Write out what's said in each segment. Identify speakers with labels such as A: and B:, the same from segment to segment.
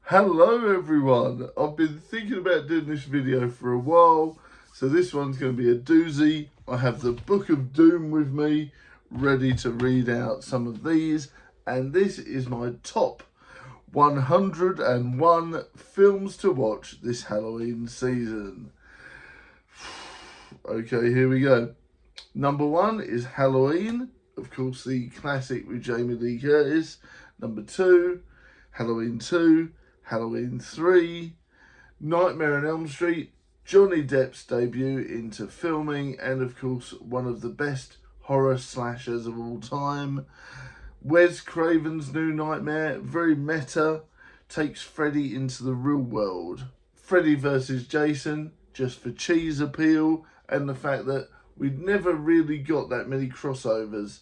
A: Hello everyone, I've been thinking about doing this video for a while, so this one's going to be a doozy. I have the Book of Doom with me, ready to read out some of these, and this is my top 101 films to watch this Halloween season. Okay, here we go. Number 1 is Halloween, of course the classic with Jamie Lee Curtis. Number 2, Halloween 2. Halloween 3, Nightmare on Elm Street, Johnny Depp's debut into filming, and of course one of the best horror slashers of all time. Wes Craven's New Nightmare, very meta, takes Freddy into the real world. Freddy versus Jason, just for cheese appeal, and the fact that we'd never really got that many crossovers.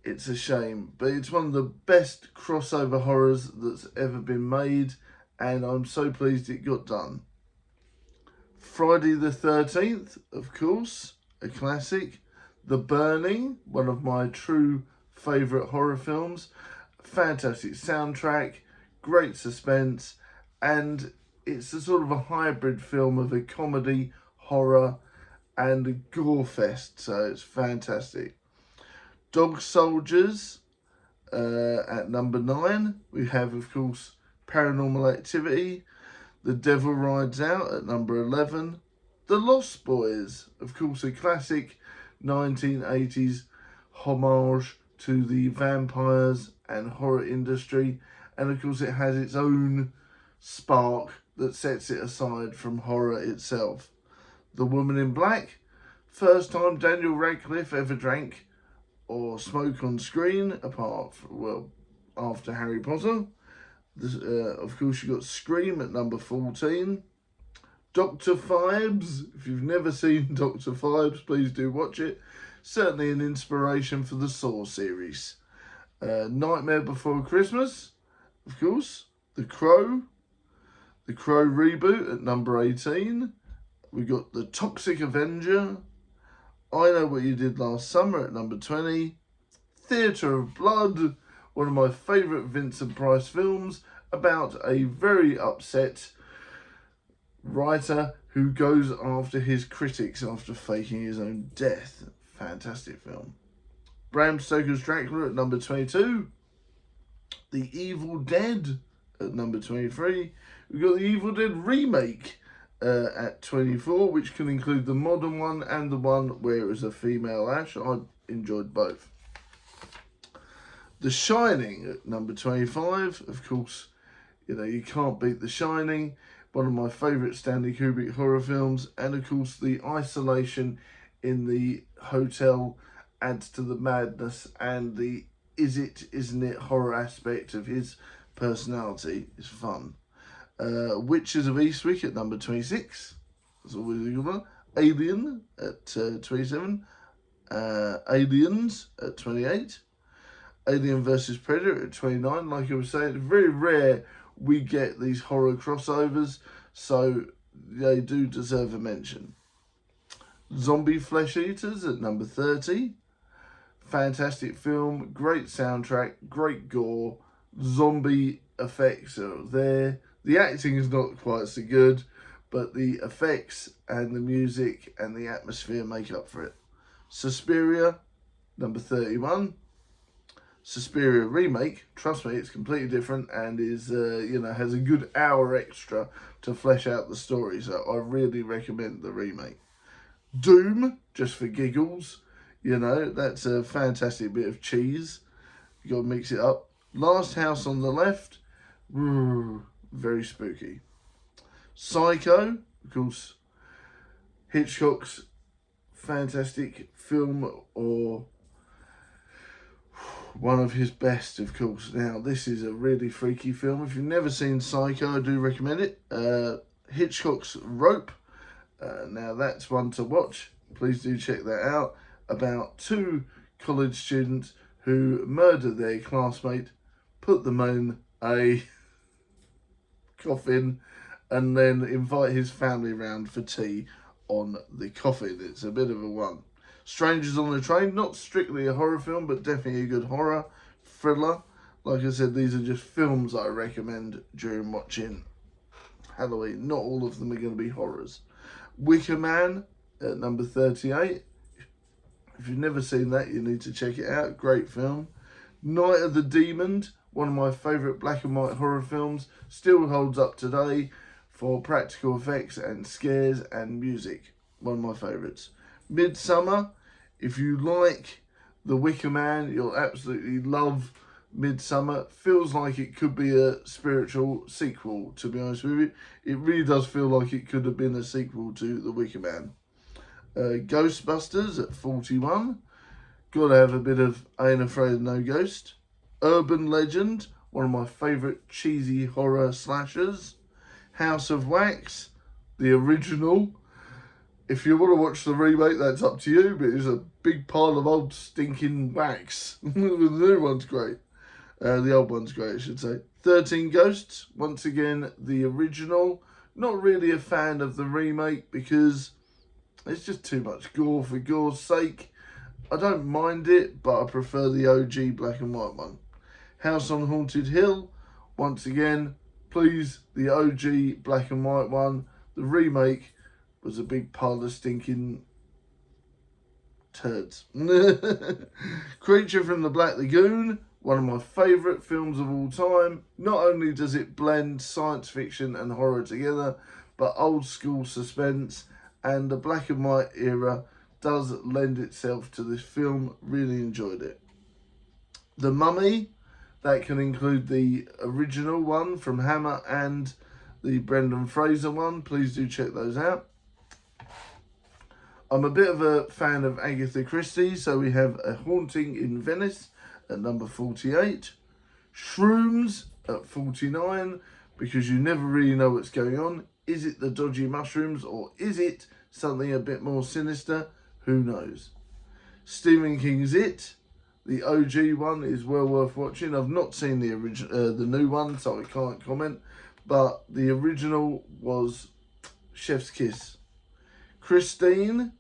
A: It's a shame, but it's one of the best crossover horrors that's ever been made, and I'm so pleased it got done. Friday the 13th, of course, a classic. The Burning, one of my true favourite horror films. Fantastic soundtrack, great suspense, and it's a sort of a hybrid film of a comedy, horror, and a gore fest, so it's fantastic. Dog Soldiers at number 9. We have, of course, Paranormal Activity. The Devil Rides Out at number 11. The Lost Boys, of course, a classic 1980s homage to the vampires and horror industry. And, of course, it has its own spark that sets it aside from horror itself. The Woman in Black. First time Daniel Radcliffe ever drank or smoke on screen, apart from, well, after Harry Potter. Of course, you got Scream at number 14. Dr. Phibes. If you've never seen Dr. Phibes, please do watch it. Certainly an inspiration for the Saw series. Nightmare Before Christmas, of course. The Crow. The Crow reboot at number 18. We got The Toxic Avenger. I Know What You Did Last Summer at number 20. Theatre of Blood, one of my favourite Vincent Price films, about a very upset writer who goes after his critics after faking his own death. Fantastic film. Bram Stoker's Dracula at number 22. The Evil Dead at number 23. We've got the Evil Dead remake at 24, which can include the modern one and the one where it was a female Ash. I enjoyed both. The Shining at number 25. Of course, you can't beat The Shining. One of my favourite Stanley Kubrick horror films. And of course, the isolation in the hotel adds to the madness, and the is it, isn't it horror aspect of his personality is fun. Witches of Eastwick at number 26. That's always a good one. Alien at 27. Aliens at 28. Alien vs Predator at 29. Like I was saying, it's very rare we get these horror crossovers, so they do deserve a mention. Zombie Flesh Eaters at number 30. Fantastic film, great soundtrack, great gore, zombie effects are there. The acting is not quite so good, but the effects and the music and the atmosphere make up for it. Suspiria, number 31. Suspiria remake, trust me, it's completely different and is, has a good hour extra to flesh out the story, so I really recommend the remake. Doom, just for giggles, that's a fantastic bit of cheese. You got to mix it up. Last House on the Left, very spooky. Psycho, of course, Hitchcock's fantastic film, or one of his best, of course. Now, this is a really freaky film. If you've never seen Psycho, I do recommend it. Hitchcock's Rope. Now, that's one to watch. Please do check that out. About 2 college students who murder their classmate, put them in a coffin, and then invite his family round for tea on the coffin. It's a bit of a one. Strangers on the Train, not strictly a horror film, but definitely a good horror thriller. Like I said, these are just films I recommend during watching Halloween. Not all of them are going to be horrors. Wicker Man at number 38. If you've never seen that, you need to check it out. Great film. Night of the Demon, one of my favourite black and white horror films, still holds up today for practical effects and scares and music. One of my favourites. Midsummer, if you like The Wicker Man, you'll absolutely love Midsummer. Feels like it could be a spiritual sequel, to be honest with you. It really does feel like it could have been a sequel to The Wicker Man. Ghostbusters at 41. Gotta have a bit of I Ain't Afraid of No Ghost. Urban Legend, one of my favourite cheesy horror slashers. House of Wax, the original. If you want to watch the remake, that's up to you, but it's a big pile of old stinking wax. The new one's great. The old one's great, I should say. 13 Ghosts, once again, the original. Not really a fan of the remake because it's just too much gore for gore's sake. I don't mind it, but I prefer the OG black and white one. House on Haunted Hill, once again, please, the OG black and white one. The remake was a big pile of stinking turds. Creature from the Black Lagoon, one of my favourite films of all time. Not only does it blend science fiction and horror together, but old school suspense, and the black and white era does lend itself to this film. Really enjoyed it. The Mummy, that can include the original one from Hammer and the Brendan Fraser one. Please do check those out. I'm a bit of a fan of Agatha Christie, so we have A Haunting in Venice at number 48. Shrooms at 49, because you never really know what's going on. Is it the dodgy mushrooms or is it something a bit more sinister? Who knows? Stephen King's It, the OG one, is well worth watching. I've not seen the the new one, so I can't comment. But the original was chef's kiss. Christine,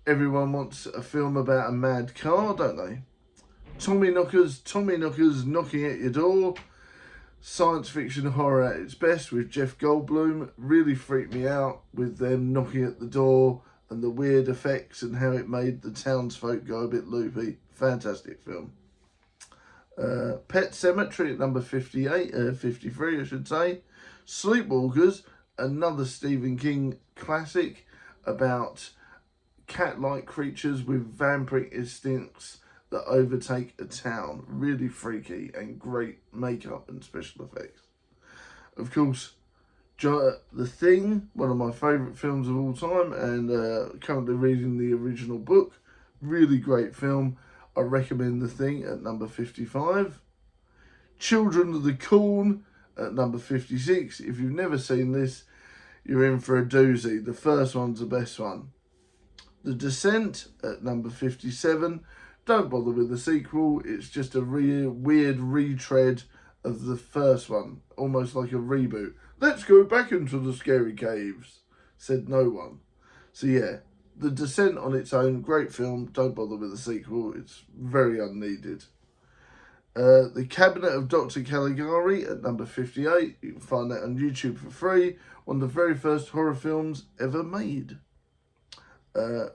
A: everyone wants a film about a mad car, don't they? Tommy Knockers knocking at your door. Science fiction horror at its best with Jeff Goldblum. Really freaked me out with them knocking at the door and the weird effects and how it made the townsfolk go a bit loopy. Fantastic film. Pet Sematary at number 53, I should say. Sleepwalkers, another Stephen King classic about cat-like creatures with vampiric instincts that overtake a town. Really freaky and great makeup and special effects. Of course, The Thing, one of my favourite films of all time, and currently reading the original book. Really great film. I recommend The Thing at number 55. Children of the Corn at number 56. If you've never seen this, you're in for a doozy. The first one's the best one. The Descent at number 57. Don't bother with the sequel. It's just a weird retread of the first one. Almost like a reboot. Let's go back into the scary caves, said no one. So yeah, The Descent on its own, great film. Don't bother with the sequel. It's very unneeded. The Cabinet of Dr. Caligari at number 58. You can find that on YouTube for free. One of the very first horror films ever made.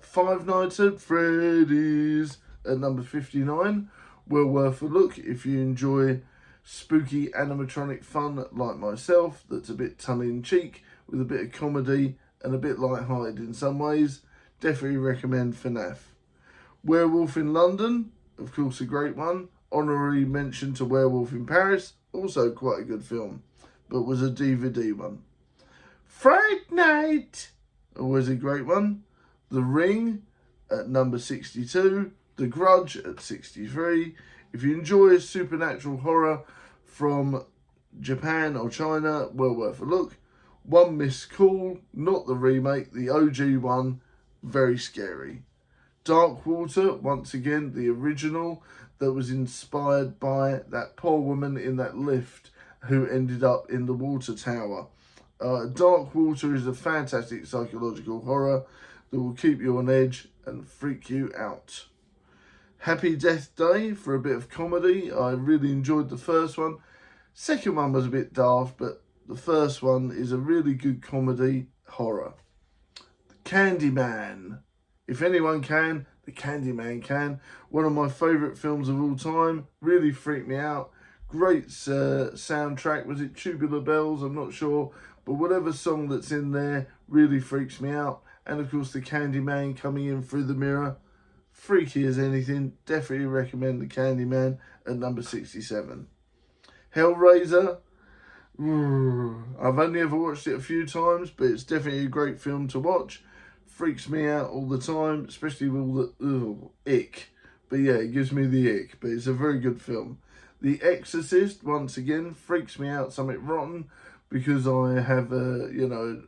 A: Five Nights at Freddy's at number 59. Well worth a look if you enjoy spooky animatronic fun like myself, that's a bit tongue-in-cheek with a bit of comedy and a bit light-hearted in some ways. Definitely recommend FNAF. Werewolf in London, of course a great one. Honorary mention to Werewolf in Paris, also quite a good film, but was a DVD one. Fright Night, always a great one. The Ring at number 62. The Grudge at 63. If you enjoy supernatural horror from Japan or China, well worth a look. One Missed Call, not the remake, the OG one, very scary. Dark Water, once again, the original, that was inspired by that poor woman in that lift who ended up in the water tower. Dark Water is a fantastic psychological horror that will keep you on edge and freak you out. Happy Death Day for a bit of comedy. I really enjoyed the first one. Second one was a bit daft, but the first one is a really good comedy horror. Candyman. If anyone can, the Candyman can. One of my favourite films of all time. Really freaked me out. Great soundtrack. Was it Tubular Bells? I'm not sure. But whatever song that's in there really freaks me out. And of course the Candyman coming in through the mirror. Freaky as anything. Definitely recommend the Candyman at number 67. Hellraiser. I've only ever watched it a few times, but it's definitely a great film to watch. Freaks me out all the time, especially with all the ick. But yeah, it gives me the ick, but it's a very good film. The Exorcist, once again, freaks me out something rotten because I have a,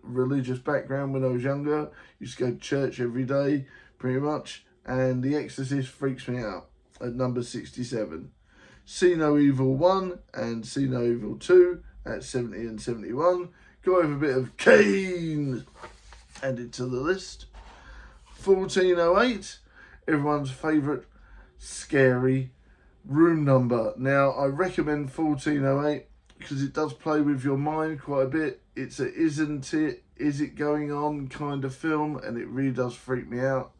A: religious background when I was younger. Used to go to church every day, pretty much. And The Exorcist freaks me out at number 67. See No Evil 1 and See No Evil 2 at 70 and 71. Go over a bit of Kane. Add it to the list. 1408, everyone's favourite scary room number. Now, I recommend 1408 because it does play with your mind quite a bit. It's a isn't it, is it going on kind of film, and it really does freak me out.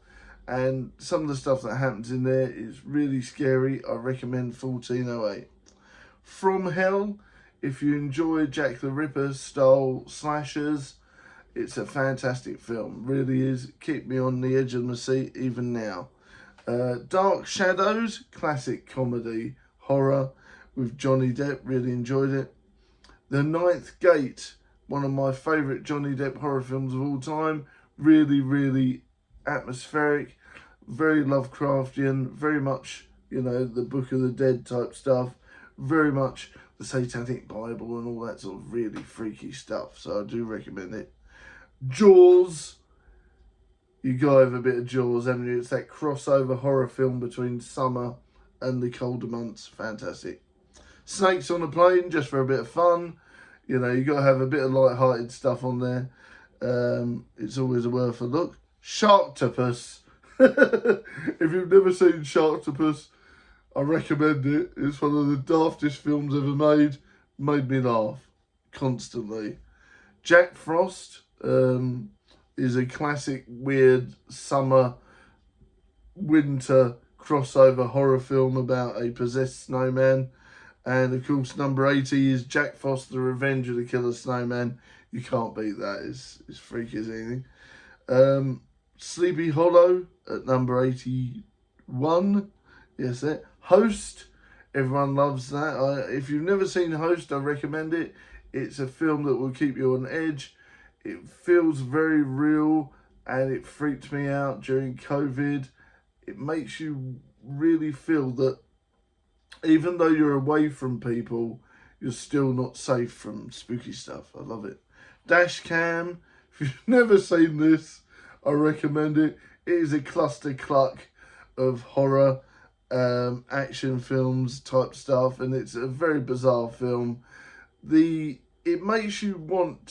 A: And some of the stuff that happens in there is really scary. I recommend 1408. From Hell, if you enjoy Jack the Ripper style slashers, it's a fantastic film, really is. Keep me on the edge of my seat even now. Dark Shadows, classic comedy horror with Johnny Depp, really enjoyed it. The Ninth Gate, one of my favourite Johnny Depp horror films of all time. Really, really atmospheric, very Lovecraftian, very much, the Book of the Dead type stuff. Very much the Satanic Bible and all that sort of really freaky stuff. So I do recommend it. Jaws. You go over a bit of Jaws, haven't you? It's that crossover horror film between summer and the colder months. Fantastic. Snakes on a Plane, just for a bit of fun. You got to have a bit of light-hearted stuff on there. It's always worth a look. Sharktopus. If you've never seen Sharktopus, I recommend it. It's one of the daftest films ever made. Made me laugh constantly. Jack Frost is a classic, weird summer, winter crossover horror film about a possessed snowman. And of course, number 80 is Jack Frost, The Revenge of the Killer Snowman. You can't beat that. It's freaky as anything. Sleepy Hollow at number 81. Yes, it. Host. Everyone loves that. If you've never seen Host, I recommend it. It's a film that will keep you on edge. It feels very real and it freaked me out during COVID. It makes you really feel that even though you're away from people, you're still not safe from spooky stuff. I love it. Dash Cam. If you've never seen this, I recommend it. It is a cluster cluck of horror, action films type stuff, and it's a very bizarre film. It makes you want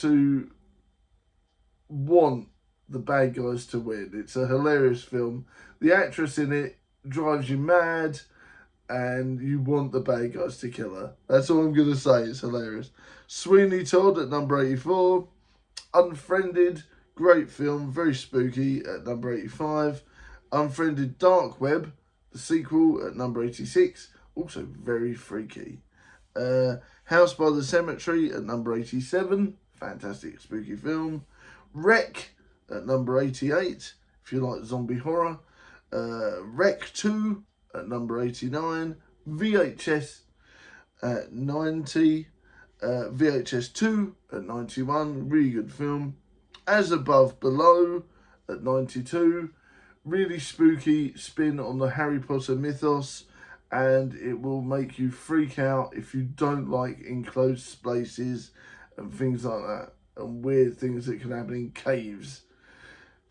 A: the bad guys to win. It's a hilarious film. The actress in it drives you mad, and you want the bad guys to kill her. That's all I'm going to say. It's hilarious. Sweeney Todd at number 84. Unfriended, great film, very spooky at number 85. Unfriended Dark Web, the sequel at number 86, also very freaky. House by the Cemetery at number 87, fantastic spooky film. Wreck at number 88, if you like zombie horror. Wreck 2 at number 89. VHS at 90. VHS 2 at 91, really good film. As Above, Below at 92. Really spooky spin on the Harry Potter mythos, and it will make you freak out if you don't like enclosed spaces and things like that, and weird things that can happen in caves.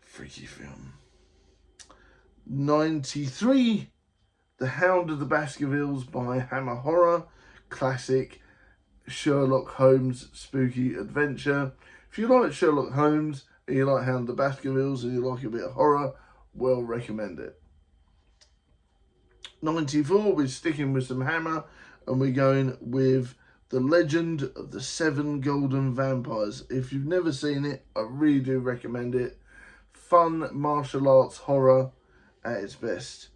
A: Freaky film. 93, The Hound of the Baskervilles by Hammer Horror, classic Sherlock Holmes spooky adventure. If you like Sherlock Holmes and you like Hound of the Baskervilles and you like a bit of horror, well recommend it. 94, we're sticking with some Hammer, and we're going with The Legend of the Seven Golden Vampires. If you've never seen it, I really do recommend it. Fun martial arts horror at its best.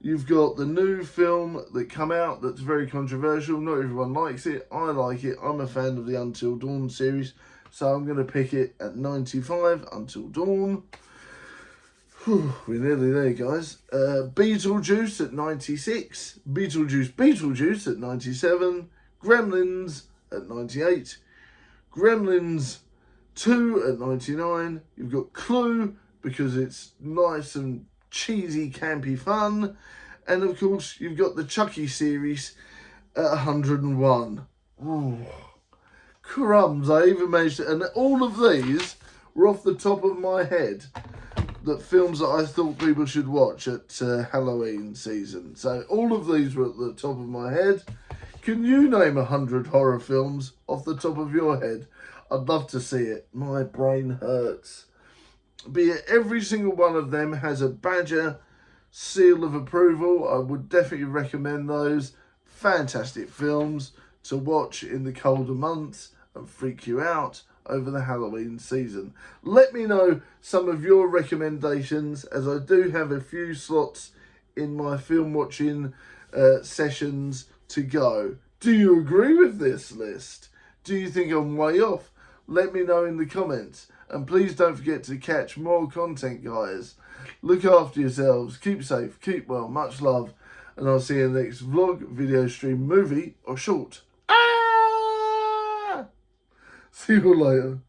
A: You've got the new film that come out that's very controversial. Not everyone likes it. I like it. I'm a fan of the Until Dawn series, so I'm going to pick it at 95, Until Dawn. Whew, we're nearly there, guys. Beetlejuice at 96. Beetlejuice at 97. Gremlins at 98. Gremlins 2 at 99. You've got Clue, because it's nice and cheesy, campy fun. And of course, you've got the Chucky series at 101. Ooh, crumbs, I even managed to... And all of these were off the top of my head. That films that I thought people should watch at Halloween season. So all of these were at the top of my head. Can you name 100 horror films off the top of your head? I'd love to see it. My brain hurts. But yeah, every single one of them has a Badger seal of approval. I would definitely recommend those. Fantastic films to watch in the colder months and freak you out over the Halloween season. Let me know some of your recommendations, as I do have a few slots in my film watching sessions to go. Do you agree with this list? Do you think I'm way off? Let me know in the comments. And please don't forget to catch more content, guys. Look after yourselves. Keep safe. Keep well. Much love. And I'll see you in the next vlog, video stream, movie or short. See you later.